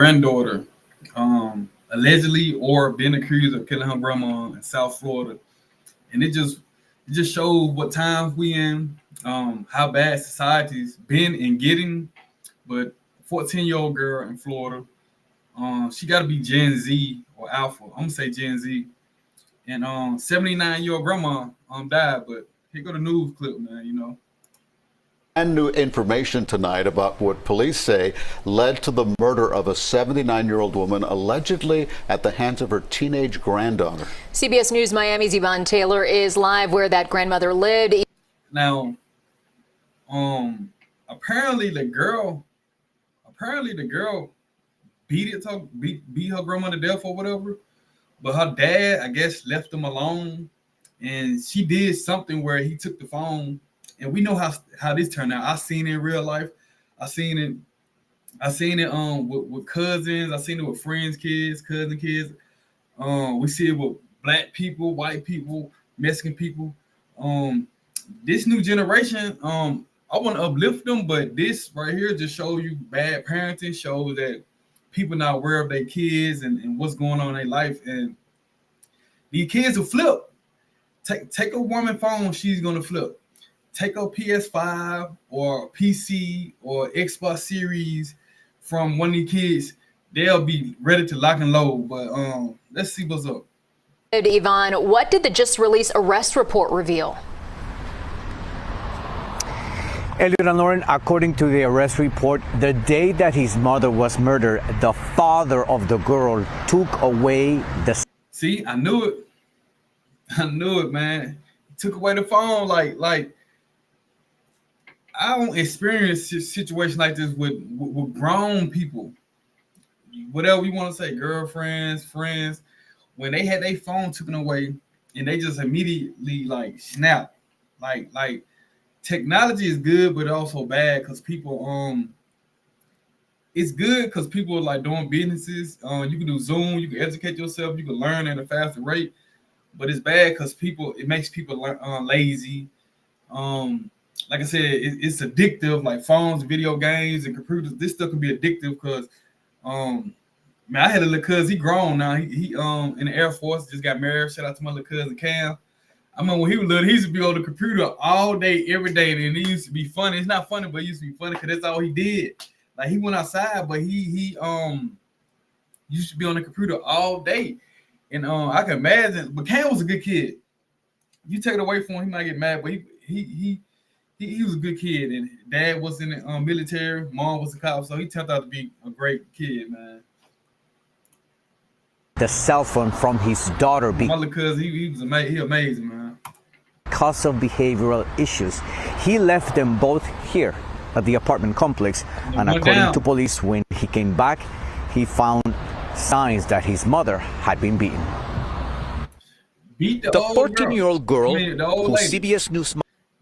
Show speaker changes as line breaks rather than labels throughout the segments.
granddaughter, allegedly or been accused of killing her grandma in South Florida, and it just shows what times we in, how bad society's been in getting. But 14-year-old girl in Florida, she got to be Gen Z or Alpha. I'm gonna say Gen Z. And 79-year-old grandma died. But here go the news clip, man.
And new information tonight about what police say led to the murder of a 79-year-old woman allegedly at the hands of her teenage granddaughter.
CBS News Miami's Yvonne Taylor is live where that grandmother lived.
Now, apparently the girl beat her grandma to death or whatever. But her dad, I guess, left them alone, and she did something where he took the phone. And we know how this turned out. I seen it in real life. I seen it with cousins. I seen it with friends' kids, cousin kids. We see it with black people, white people, Mexican people. This new generation, I want to uplift them, but this right here just shows you bad parenting, shows that people not aware of their kids and what's going on in their life. And these kids will flip. Take a woman phone, she's gonna flip. Take a PS5 or PC or Xbox Series from one of these kids, they'll be ready to lock and load. But let's see what's up.
Yvonne, what did the just released arrest report reveal?
Elliot and Lauren, according to the arrest report, the day that his mother was murdered, the father of the girl took away the...
See, I knew it. I knew it, man. He took away the phone. Like I don't experience a situation like this with grown people. Whatever you want to say, girlfriends, friends, when they had their phone taken away and they just immediately like snap. Like technology is good, but also bad because people it's good because people are like doing businesses. You can do Zoom, you can educate yourself, you can learn at a faster rate, but it's bad because it makes people lazy. Like I said, it's addictive, like phones, video games, and computers. This stuff can be addictive because man, I had a little cousin, he grown now. He in the Air Force, just got married. Shout out to my little cousin Cam. I remember when he was little, he used to be on the computer all day, every day, and it used to be funny. It's not funny, but it used to be funny because that's all he did. Like he went outside, but he used to be on the computer all day. And I can imagine, but Cam was a good kid. You take it away from him, he might get mad, but he was a good kid. And dad was in the military, mom was a cop, so he turned out to be a great kid, man.
The cell phone from his daughter
My little cousin, he was amazing. He amazing, man.
Because of behavioral issues. He left them both here at the apartment complex, and according to police, when he came back, he found signs that his mother had been beaten.
Beat the
14-year-old girl who
lady.
CBS News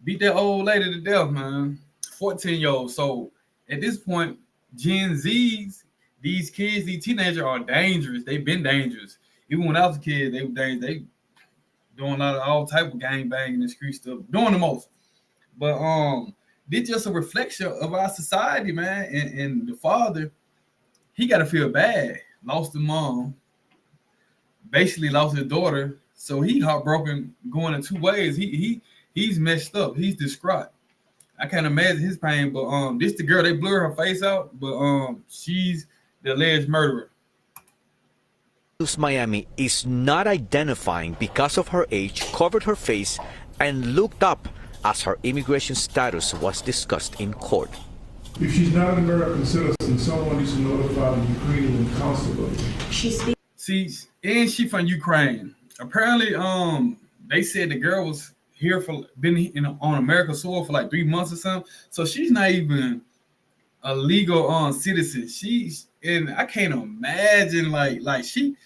Beat that old lady to death, man. 14-year-old. So at this point, Gen Zs, these kids, these teenagers are dangerous. They've been dangerous. Even when I was a kid, they were dangerous. They doing a lot of all type of gang banging and street stuff, doing the most. But this just a reflection of our society, man. And the father, he got to feel bad. Lost the mom, basically lost his daughter. So he heartbroken, going in two ways. He's messed up. He's distraught. I can't imagine his pain. But this the girl, they blur her face out, but she's the alleged murderer.
News Miami is not identifying because of her age, covered her face, and looked up as her immigration status was discussed in court.
If she's not an American citizen, someone needs to notify the Ukrainian consulate.
See, and she from Ukraine. Apparently, they said the girl was here on American soil for like 3 months or something. So she's not even a legal citizen. And I can't imagine like she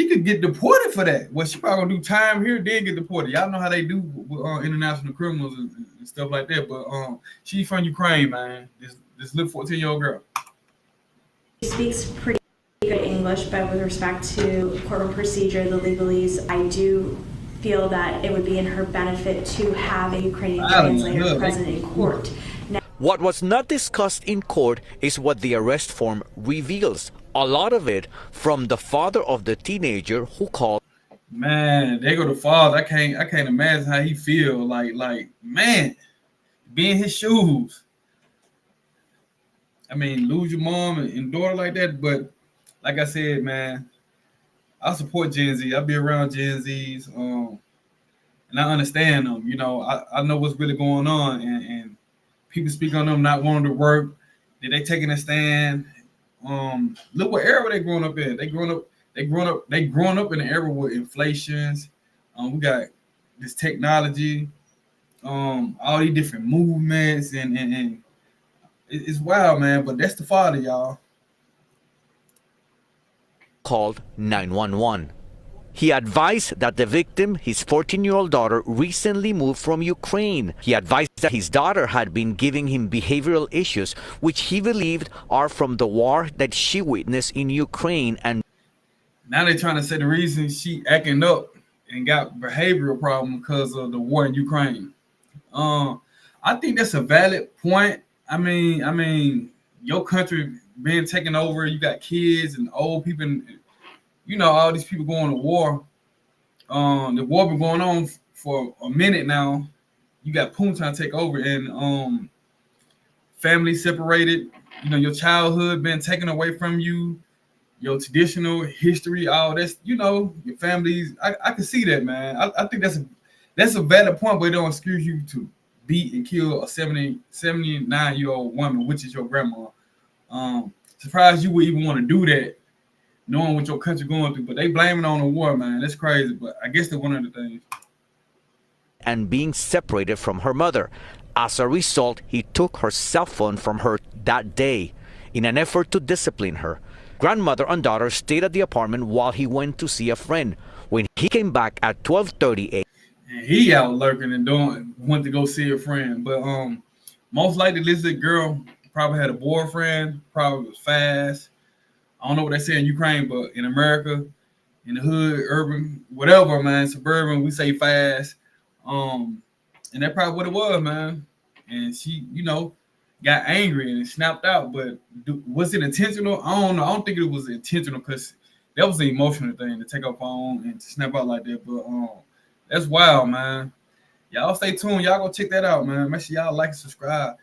could get deported for that. Well, she probably gonna do time here, then get deported. Y'all know how they do with international criminals and stuff like that. But she's from Ukraine, man. This little 14-year-old girl.
She speaks pretty good English, but with respect to court procedure, the legalese, I do feel that it would be in her benefit to have a Ukrainian translator present in court.
What was not discussed in court is what the arrest form reveals. A lot of it from the father of the teenager who called.
Man, they go to father. I can't imagine how he feel. Like man, be in his shoes. I mean, lose your mom and daughter like that. But like I said, man, I support Gen Z. I be around Gen Zs, and I understand them. You know, I know what's really going on, and people speak on them not wanting to work. Did they taking a stand? Look what era they growing up in. They growing up in an era with inflations. We got this technology, all these different movements, and it's wild, man. But that's the father, y'all.
Called 911. He advised that the victim, his 14-year-old daughter, recently moved from Ukraine. He advised that his daughter had been giving him behavioral issues, which he believed are from the war that she witnessed in Ukraine. And
now they're trying to say the reason she acting up and got behavioral problem because of the war in Ukraine. I think that's a valid point. I mean, your country being taken over, you got kids and old people, and you know, all these people going to war. The war been going on for a minute now. You got Putin trying to take over, and family separated. You know, your childhood been taken away from you, your traditional history, all this. You know, your families. I can see that, man. I think that's a valid point, but it don't excuse you to beat and kill a 79-year-old woman, which is your grandma. Surprised you would even want to do that, knowing what your country going through, but they blame it on the war, man. That's crazy, but I guess that's one of the things.
And being separated from her mother. As a result, he took her cell phone from her that day in an effort to discipline her. Grandmother and daughter stayed at the apartment while he went to see a friend. When he came back at 12:30 a.m.
And he out lurking and went to go see a friend. But most likely this girl probably had a boyfriend, probably was fast. I don't know what they say in Ukraine, but in America, in the hood, urban, whatever, man, suburban, we say fast. And that's probably what it was, man. And she, you know, got angry and snapped out. But was it intentional? I don't know. I don't think it was intentional because that was an emotional thing to take her phone and to snap out like that. But that's wild, man. Y'all stay tuned. Y'all go check that out, man. Make sure y'all like and subscribe.